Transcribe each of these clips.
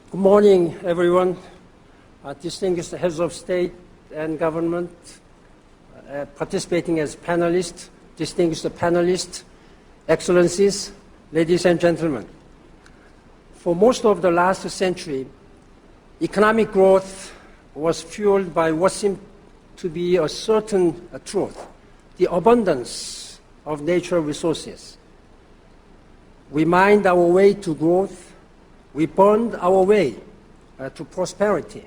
Good morning, everyone. Distinguished heads of state and government participating as panelists, distinguished panelists, excellencies, ladies and gentlemen. For most of the last century, economic growth was fueled by what seemed to be a certain truth, the abundance of natural resources. We mined our way to growth. We burned our way to prosperity.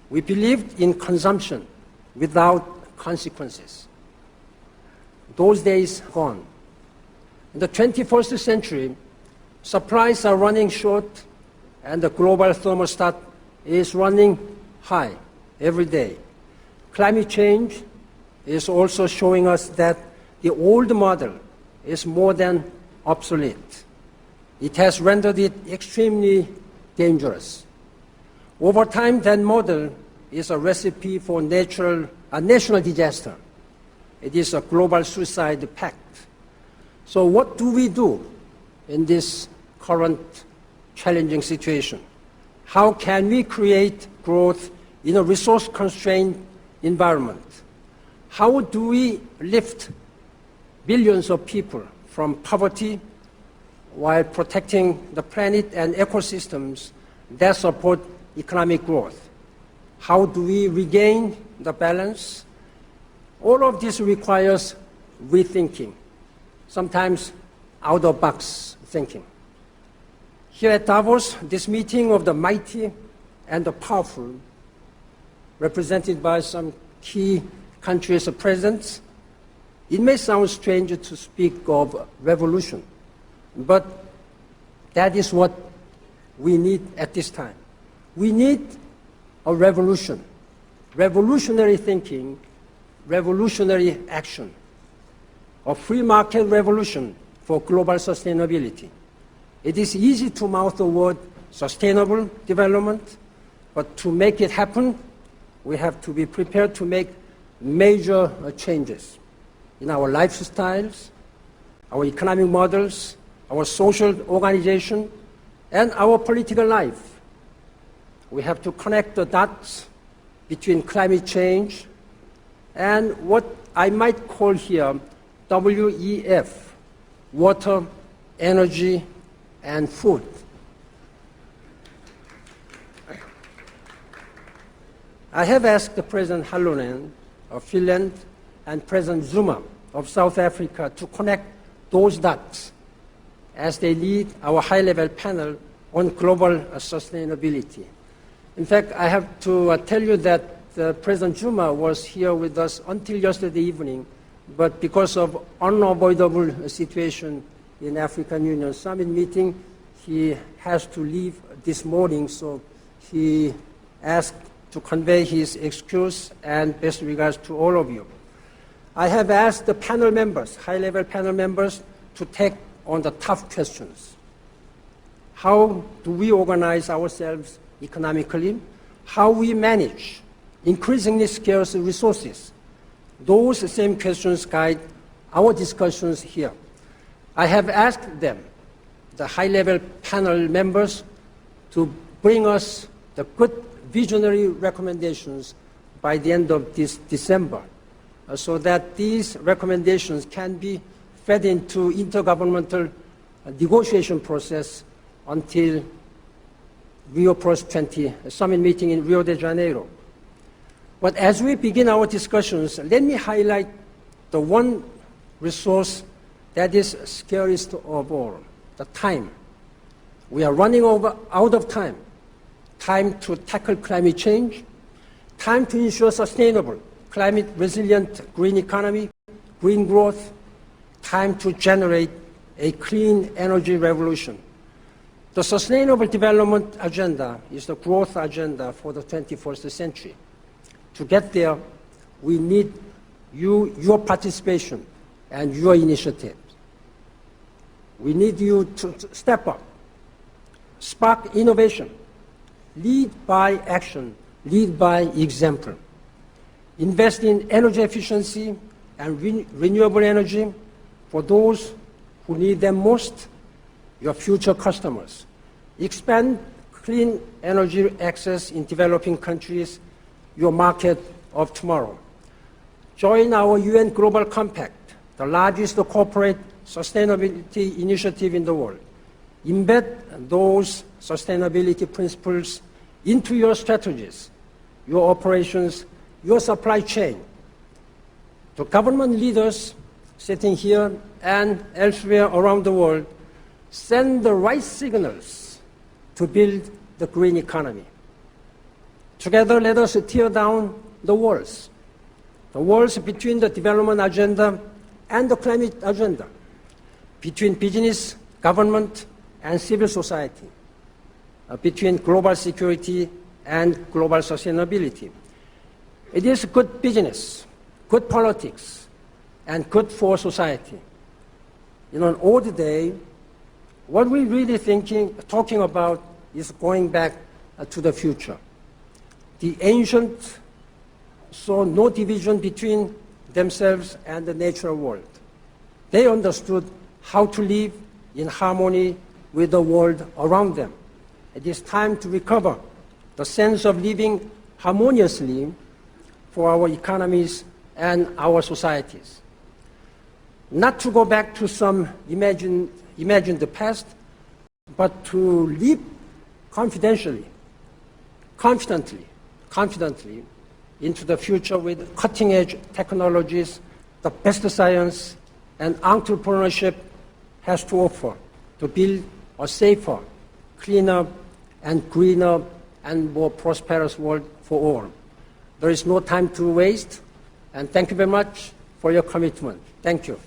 We believed in consumption without consequences. Those days gone. In the 21st century, supplies are running short and the global thermostat is running high every day. Climate change is also showing us that the old model is more than obsolete. It has rendered it extremely dangerous. Over time, that model is a recipe for national disaster. It is a global suicide pact. So what do we do in this current challenging situation? How can we create growth in a resource-constrained environment? How do we lift billions of people from poverty while protecting the planet and ecosystems that support economic growth? How do we regain the balance? All of this requires rethinking, sometimes out-of-box thinking. Here at Davos, this meeting of the mighty and the powerful, represented by some key countries' presidents, it may sound strange to speak of revolution, but that is what we need at this time. We need a revolution, revolutionary thinking, revolutionary action, a free market revolution for global sustainability. It is easy to mouth the word sustainable development, but to make it happen, we have to be prepared to make major changes in our lifestyles, our economic models, our social organization, and our political life. We have to connect the dots between climate change and what I might call here WEF, water, energy, and food. I have asked President Halonen of Finland and President Zuma of South Africa to connect those dots as they lead our high-level panel on global sustainability. In fact, I have to tell you that President Zuma was here with us until yesterday evening, but because of unavoidable situation in African Union Summit meeting, he has to leave this morning, so he asked to convey his excuse and best regards to all of you. I have asked the panel members, high-level panel members, to take on the tough questions. How do we organize ourselves economically? How we manage increasingly scarce resources? Those same questions guide our discussions here. I have asked them, the high-level panel members, to bring us the good visionary recommendations by the end of this December, so that these recommendations can be fed into intergovernmental negotiation process until Rio Plus 20 summit meeting in Rio de Janeiro. But as we begin our discussions, let me highlight the one resource that is scariest of all, the time. We are running out of time. Time to tackle climate change, time to ensure sustainable, climate-resilient green economy, green growth, time to generate a clean energy revolution. The Sustainable Development Agenda is the growth agenda for the 21st century. To get there, we need your participation and your initiative. We need you to step up, spark innovation, lead by action, lead by example. Invest in energy efficiency and renewable energy for those who need them most, your future customers. Expand clean energy access in developing countries your market of tomorrow. Join our UN Global Compact, the largest corporate sustainability initiative in the world. Embed those sustainability principles into your strategies, your operations, your supply chain. To government leaders sitting here and elsewhere around the world, send the right signals to build the green economy. Together, let us tear down the walls between the development agenda and the climate agenda, between business, government, and civil society, between global security and global sustainability. It is good business, good politics, and good for society. In an old day, what we're really talking about is going back to the future. The ancient saw no division between themselves and the natural world. They understood how to live in harmony with the world around them. It is time to recover the sense of living harmoniously for our economies and our societies. Not to go back to some imagined past, but to live confidently into the future with cutting-edge technologies, the best science and entrepreneurship has to offer to build a safer, cleaner, and greener, and more prosperous world for all. There is no time to waste, and thank you very much for your commitment. Thank you.